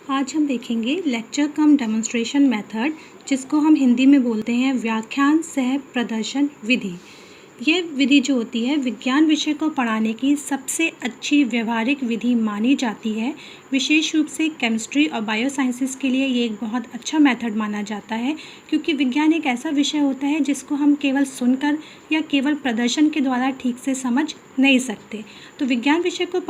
आज हम देखेंगे लेक्चर कम डेमोन्स्ट्रेशन मेथड, जिसको हम हिंदी में बोलते हैं व्याख्यान सह प्रदर्शन विधि। ये विधि जो होती है विज्ञान विषय को पढ़ाने की सबसे अच्छी व्यवहारिक विधि मानी जाती है। विशेष रूप से केमिस्ट्री और बायोसाइंसेस के लिए ये एक बहुत अच्छा मेथड माना जाता है, क्योंकि विज्ञान एक ऐसा विषय होता है जिसको हम केवल सुनकर या केवल प्रदर्शन के द्वारा ठीक से समझ नहीं सकते। तो विज्ञान विषय को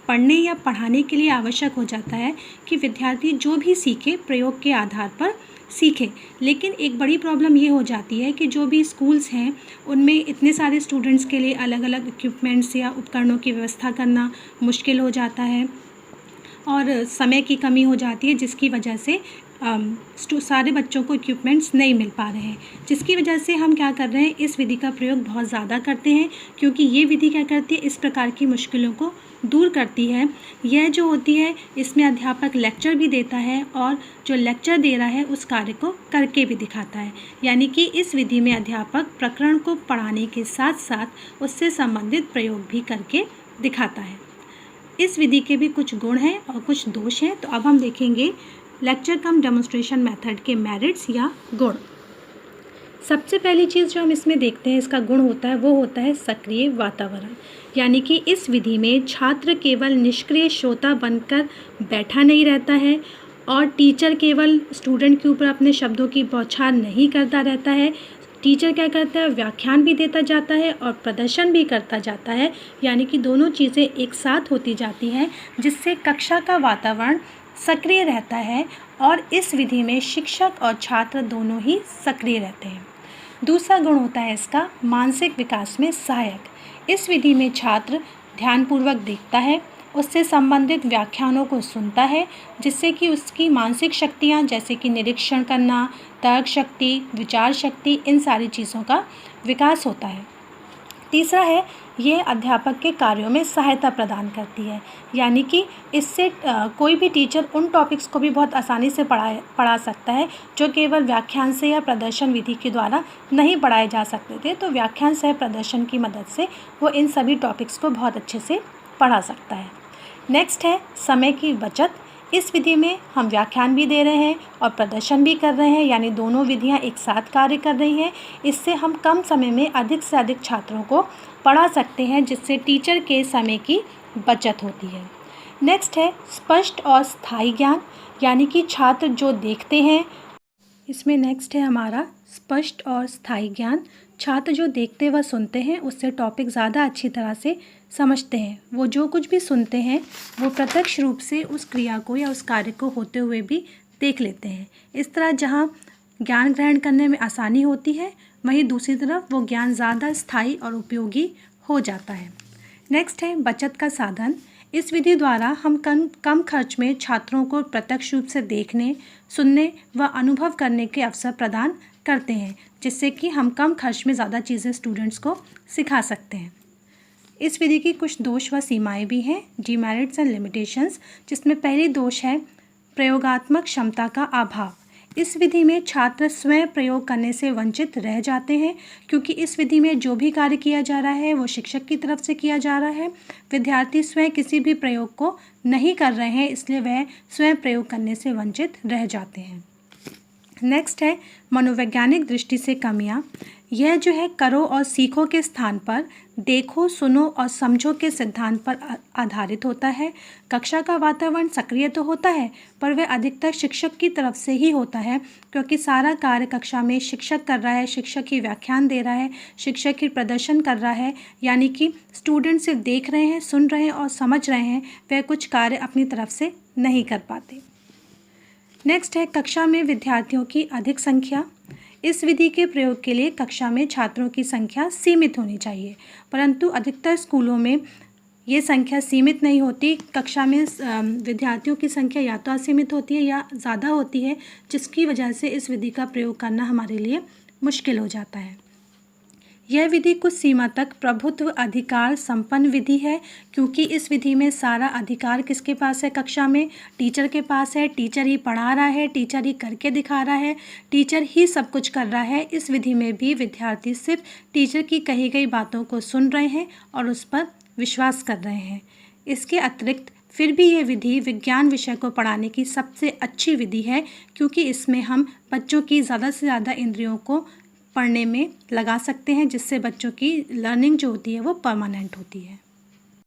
पढ़ने या पढ़ाने के लिए आवश्यक हो जाता है कि विद्यार्थी जो भी सीखे प्रयोग के आधार पर सीखे। लेकिन एक बड़ी प्रॉब्लम ये हो जाती है कि जो भी स्कूल्स हैं उनमें इतने सारे स्टूडेंट्स के लिए अलग अलग इक्विपमेंट्स या उपकरणों की व्यवस्था करना मुश्किल हो जाता है और समय की कमी हो जाती है, जिसकी वजह से सारे बच्चों को इक्विपमेंट्स नहीं मिल पा रहे हैं। जिसकी वजह से हम क्या कर रहे हैं, इस विधि का प्रयोग बहुत ज़्यादा करते हैं, क्योंकि ये विधि क्या करती है, इस प्रकार की मुश्किलों को दूर करती है। यह जो होती है इसमें अध्यापक लेक्चर भी देता है और जो लेक्चर दे रहा है उस कार्य को करके भी दिखाता है। यानी कि इस विधि में अध्यापक प्रकरण को पढ़ाने के साथ साथ उससे संबंधित प्रयोग भी करके दिखाता है। इस विधि के भी कुछ गुण हैं और कुछ दोष हैं। तो अब हम देखेंगे लेक्चर कम डेमोन्स्ट्रेशन मेथड के मेरिट्स या गुण। सबसे पहली चीज़ जो हम इसमें देखते हैं इसका गुण होता है वो होता है सक्रिय वातावरण। यानी कि इस विधि में छात्र केवल निष्क्रिय श्रोता बनकर बैठा नहीं रहता है और टीचर केवल स्टूडेंट के ऊपर अपने शब्दों की बौछार नहीं करता रहता है। टीचर क्या करता है, व्याख्यान भी देता जाता है और प्रदर्शन भी करता जाता है। यानी कि दोनों चीज़ें एक साथ होती जाती हैं, जिससे कक्षा का वातावरण सक्रिय रहता है और इस विधि में शिक्षक और छात्र दोनों ही सक्रिय रहते हैं। दूसरा गुण होता है इसका मानसिक विकास में सहायक। इस विधि में छात्र ध्यानपूर्वक देखता है, उससे संबंधित व्याख्यानों को सुनता है, जिससे कि उसकी मानसिक शक्तियाँ जैसे कि निरीक्षण करना, तर्क शक्ति, विचार शक्ति, इन सारी चीज़ों का विकास होता है। तीसरा है यह अध्यापक के कार्यों में सहायता प्रदान करती है। यानी कि इससे कोई भी टीचर उन टॉपिक्स को भी बहुत आसानी से पढ़ा सकता है जो केवल व्याख्यान से या प्रदर्शन विधि के द्वारा नहीं पढ़ाए जा सकते थे। तो व्याख्यान सह प्रदर्शन की मदद से वो इन सभी टॉपिक्स को बहुत अच्छे से पढ़ा सकता है। नेक्स्ट है समय की बचत। इस विधि में हम व्याख्यान भी दे रहे हैं और प्रदर्शन भी कर रहे हैं, यानी दोनों विधियां एक साथ कार्य कर रही हैं। इससे हम कम समय में अधिक से अधिक छात्रों को पढ़ा सकते हैं, जिससे टीचर के समय की बचत होती है। नेक्स्ट है स्पष्ट और स्थायी ज्ञान। यानी कि छात्र जो देखते हैं, इसमें नेक्स्ट है हमारा स्पष्ट और स्थायी ज्ञान। छात्र जो देखते व सुनते हैं उससे टॉपिक ज़्यादा अच्छी तरह से समझते हैं। वो जो कुछ भी सुनते हैं वो प्रत्यक्ष रूप से उस क्रिया को या उस कार्य को होते हुए भी देख लेते हैं। इस तरह जहाँ ज्ञान ग्रहण करने में आसानी होती है, वहीं दूसरी तरफ वो ज्ञान ज़्यादा स्थायी और उपयोगी हो जाता है। नेक्स्ट है बचत का साधन। इस विधि द्वारा हम कम खर्च में छात्रों को प्रत्यक्ष रूप से देखने, सुनने व अनुभव करने के अवसर प्रदान करते हैं, जिससे कि हम कम खर्च में ज़्यादा चीज़ें स्टूडेंट्स को सिखा सकते हैं। इस विधि की कुछ दोष व सीमाएं भी हैं, डिमेरिट्स एंड लिमिटेशंस, जिसमें पहली दोष है प्रयोगात्मक क्षमता का अभाव। इस विधि में छात्र स्वयं प्रयोग करने से वंचित रह जाते हैं, क्योंकि इस विधि में जो भी कार्य किया जा रहा है वो शिक्षक की तरफ से किया जा रहा है। विद्यार्थी स्वयं किसी भी प्रयोग को नहीं कर रहे हैं, इसलिए वह स्वयं प्रयोग करने से वंचित रह जाते हैं। नेक्स्ट है मनोवैज्ञानिक दृष्टि से कमियां। यह जो है करो और सीखो के स्थान पर देखो, सुनो और समझो के सिद्धांत पर आधारित होता है। कक्षा का वातावरण सक्रिय तो होता है, पर वह अधिकतर शिक्षक की तरफ से ही होता है, क्योंकि सारा कार्य कक्षा में शिक्षक कर रहा है, शिक्षक ही व्याख्यान दे रहा है, शिक्षक ही प्रदर्शन कर रहा है। यानी कि स्टूडेंट सिर्फ देख रहे हैं, सुन रहे हैं और समझ रहे हैं, वह कुछ कार्य अपनी तरफ से नहीं कर पाते। नेक्स्ट है कक्षा में विद्यार्थियों की अधिक संख्या। इस विधि के प्रयोग के लिए कक्षा में छात्रों की संख्या सीमित होनी चाहिए, परंतु अधिकतर स्कूलों में ये संख्या सीमित नहीं होती। कक्षा में विद्यार्थियों की संख्या या तो असीमित होती है या ज़्यादा होती है, जिसकी वजह से इस विधि का प्रयोग करना हमारे लिए मुश्किल हो जाता है। यह विधि कुछ सीमा तक प्रभुत्व अधिकार संपन्न विधि है, क्योंकि इस विधि में सारा अधिकार किसके पास है, कक्षा में टीचर के पास है। टीचर ही पढ़ा रहा है, टीचर ही करके दिखा रहा है, टीचर ही सब कुछ कर रहा है। इस विधि में भी विद्यार्थी सिर्फ टीचर की कही गई बातों को सुन रहे हैं और उस पर विश्वास कर रहे हैं। इसके अतिरिक्त फिर भी ये विधि विज्ञान विषय को पढ़ाने की सबसे अच्छी विधि है, क्योंकि इसमें हम बच्चों की ज़्यादा से ज़्यादा इंद्रियों को पढ़ने में लगा सकते हैं, जिससे बच्चों की लर्निंग जो होती है वो परमानेंट होती है।